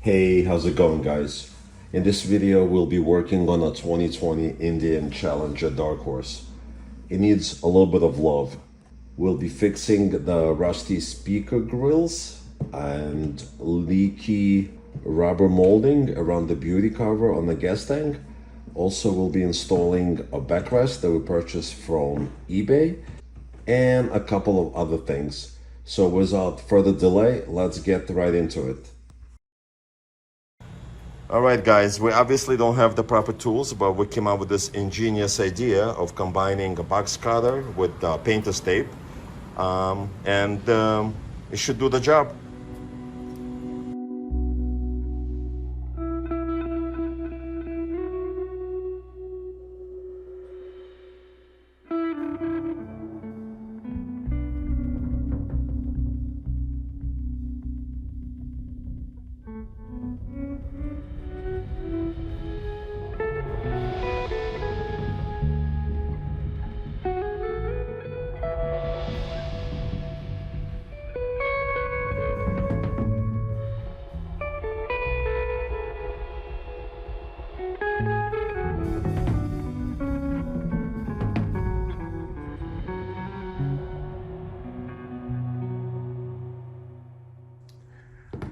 Hey, how's it going, guys? In this video, we'll be working on a 2020 Indian Challenger Dark Horse. It needs a little bit of love. We'll be fixing the rusty speaker grills and leaky rubber molding around the beauty cover on the gas tank. Also, we'll be installing a backrest that we purchased from eBay and a couple of other things. So without further delay, let's get right into it. All right, guys, we obviously don't have the proper tools, but we came up with this ingenious idea of combining a box cutter with painter's tape, and it should do the job.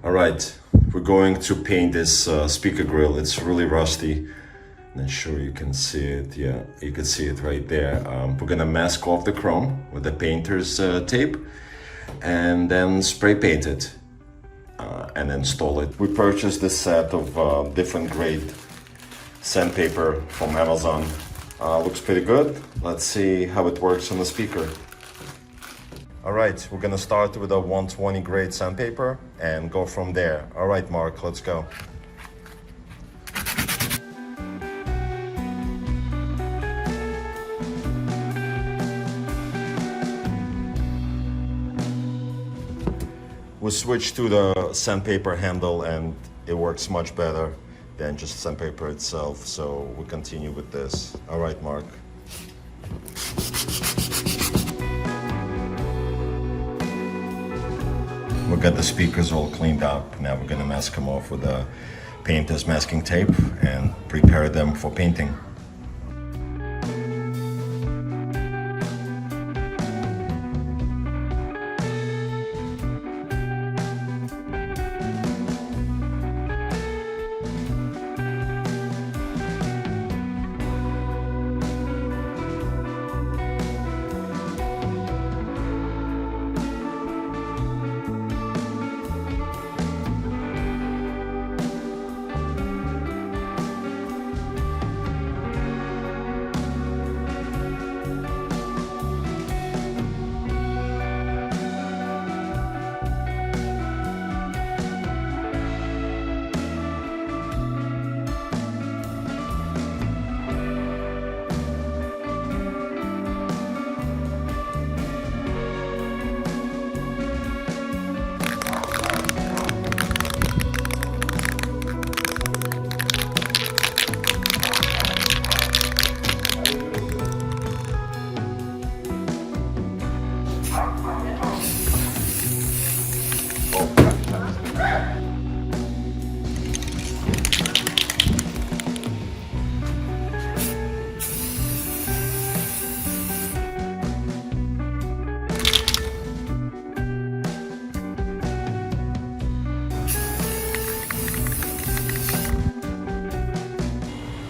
All right, we're going to paint this speaker grill. It's really rusty. Not sure you can see it. Yeah, you can see it right there. We're gonna mask off the chrome with the painter's tape and then spray paint it and install it. We purchased this set of different grade sandpaper from Amazon. Looks pretty good. Let's see how it works on the speaker. All right, we're gonna start with a 120 grade sandpaper and go from there. All right, Mark, let's go. We switched to the sandpaper handle and it works much better than just sandpaper itself, so we continue with this. All right, Mark. We got the speakers all cleaned up. Now we're gonna mask them off with the painter's masking tape and prepare them for painting.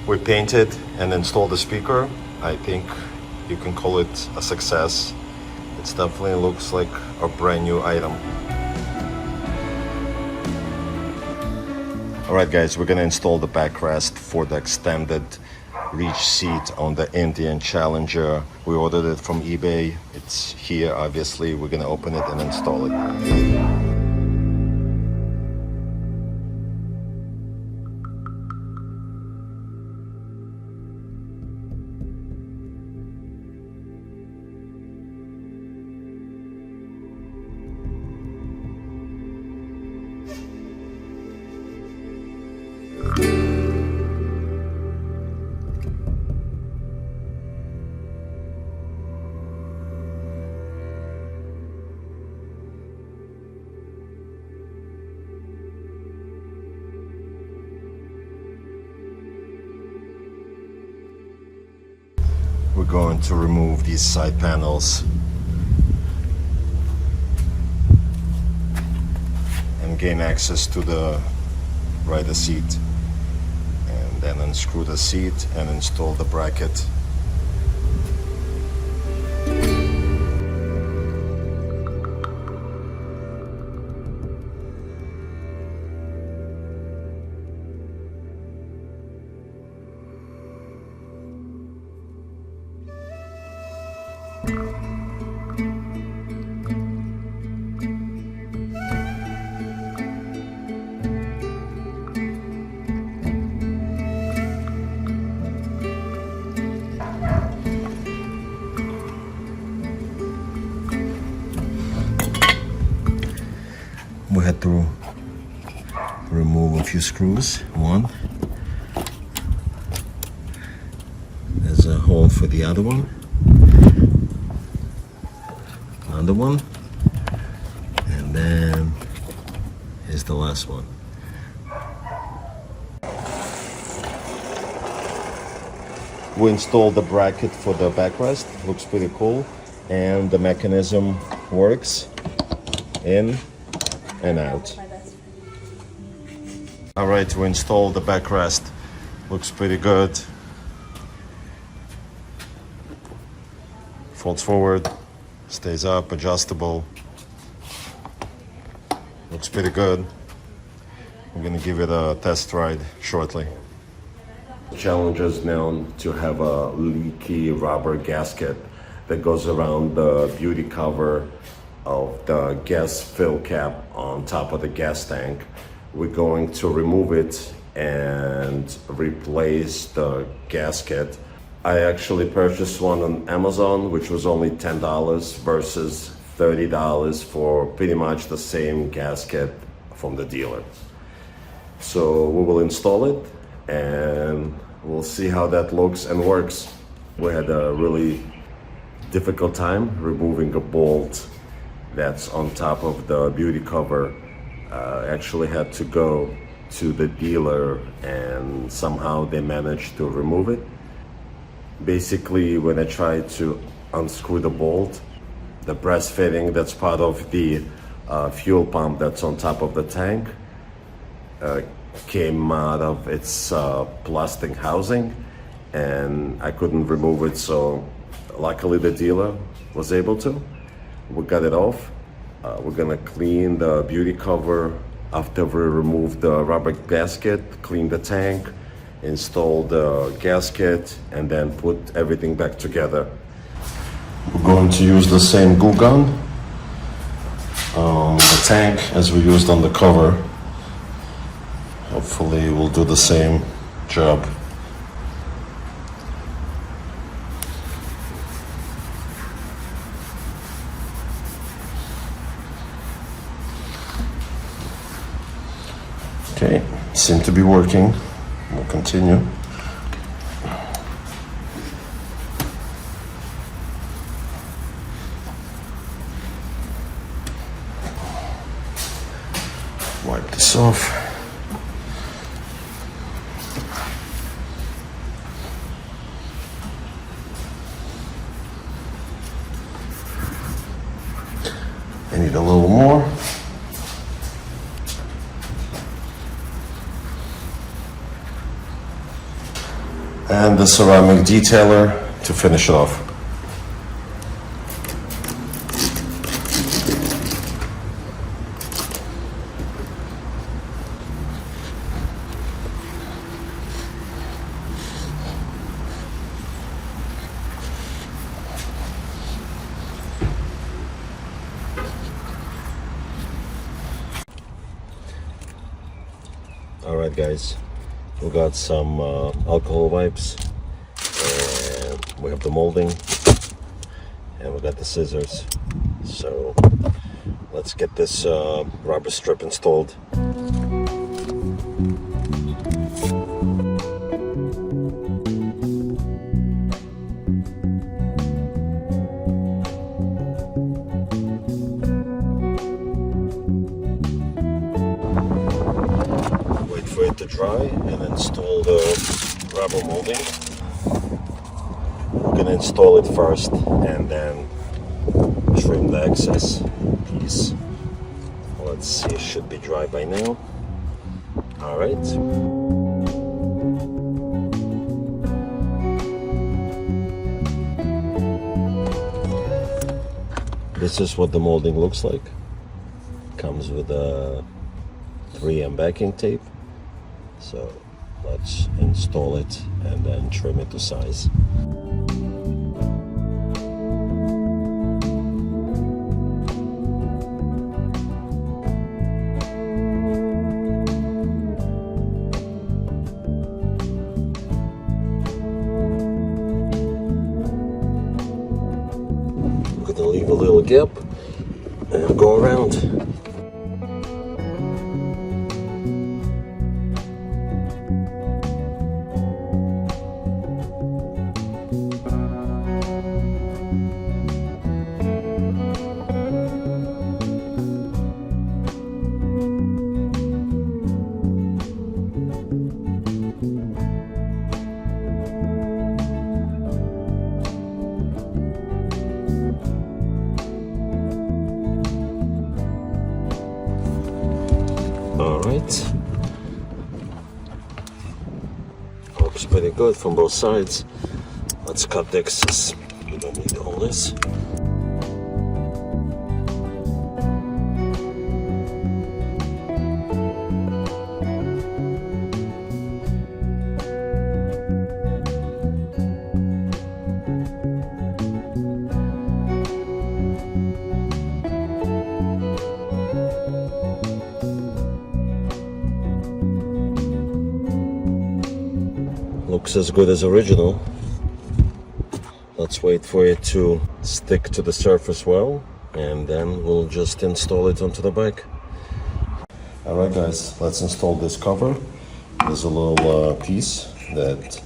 We painted and installed the speaker. I think you can call it a success. It definitely looks like a brand new item. All right, guys, we're gonna install the backrest for the extended reach seat on the Indian Challenger. We ordered it from eBay. It's here, obviously. We're gonna open it and install it. going to remove these side panels and gain access to the rider seat, and then unscrew the seat and install the bracket. We had to remove a few screws. One, there's a hole for the other one, another one, and then here's the last one. We installed the bracket for the backrest. Looks pretty cool, and the mechanism works in and out. All right, we installed the backrest. Looks pretty good. Folds forward, stays up, adjustable. Looks pretty good. I'm gonna give it a test ride shortly. The challenge is known to have a leaky rubber gasket that goes around the beauty cover of the gas fill cap on top of the gas tank. We're going to remove it and replace the gasket. I actually purchased one on Amazon, which was only $10 versus $30 for pretty much the same gasket from the dealer. So we will install it and we'll see how that looks and works. We had a really difficult time removing a bolt that's on top of the beauty cover. Actually had to go to the dealer and somehow they managed to remove it. Basically, when I tried to unscrew the bolt, the brass fitting that's part of the fuel pump that's on top of the tank came out of its plastic housing and I couldn't remove it, so luckily the dealer was able to. We got it off. We're gonna clean the beauty cover after we remove the rubber gasket, clean the tank, install the gasket, and then put everything back together. We're going to use the same glue gun on the tank as we used on the cover. Hopefully we'll do the same job. Okay, seems to be working. We'll continue. Wipe this off. I need a little more. And the ceramic detailer to finish it off. All right, guys. We got some alcohol wipes, and we have the molding, and we got the scissors. So let's get this rubber strip installed. Wait for it to dry and install the rubber molding. We're gonna install it first and then trim the excess piece. Let's see, it should be dry by now. All right. This is what the molding looks like. Comes with a 3M backing tape. So let's install it and then trim it to size. I'm gonna leave a little gap and go around. Alright, looks pretty good from both sides. Let's cut the excess. We don't need all this. Looks as good as original. Let's wait for it to stick to the surface well, and then we'll just install it onto the bike. Alright guys, let's install this cover. There's a little piece that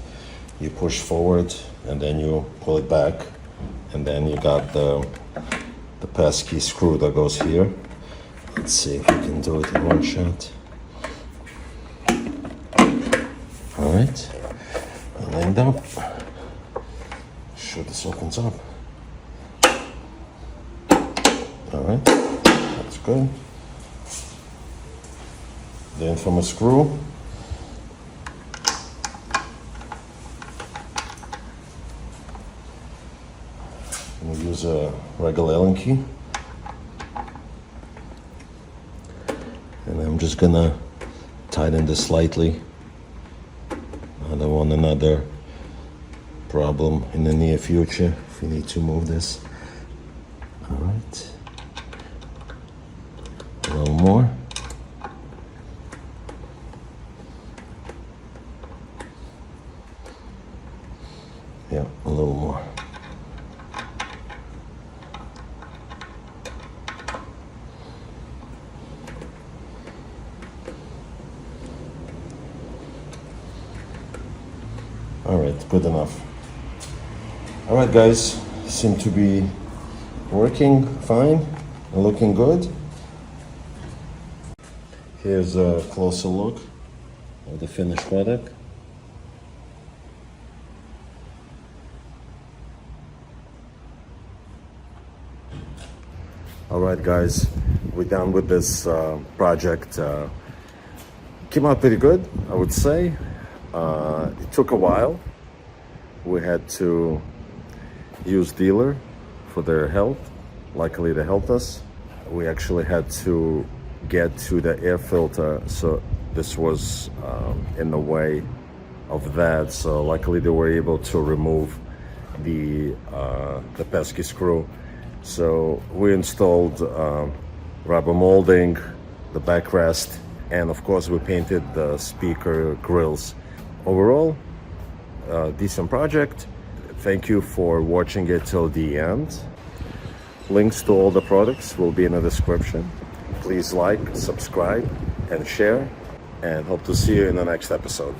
you push forward and then you pull it back, and then you got the pesky screw that goes here. Let's see if we can do it in one shot. Alright. Lined up. Sure this opens up. Alright, that's good. The infamous screw. I'm gonna use a regular Allen key. And I'm just gonna tighten this slightly. I don't want another problem in the near future if we need to move this. All right, a little more. Yeah, a little more. All right, good enough. All right, guys, seem to be working fine and looking good. Here's a closer look of the finished product. All right, guys, we're done with this project. Came out pretty good, I would say. It took a while. We had to use dealer for their help. Luckily they helped us. We actually had to get to the air filter, so this was in the way of that. So luckily they were able to remove the pesky screw. So we installed rubber molding, the backrest, and of course we painted the speaker grills. Overall, decent project. Thank you for watching it till the end. Links to all the products will be in the description. Please like, subscribe, and share, and hope to see you in the next episode.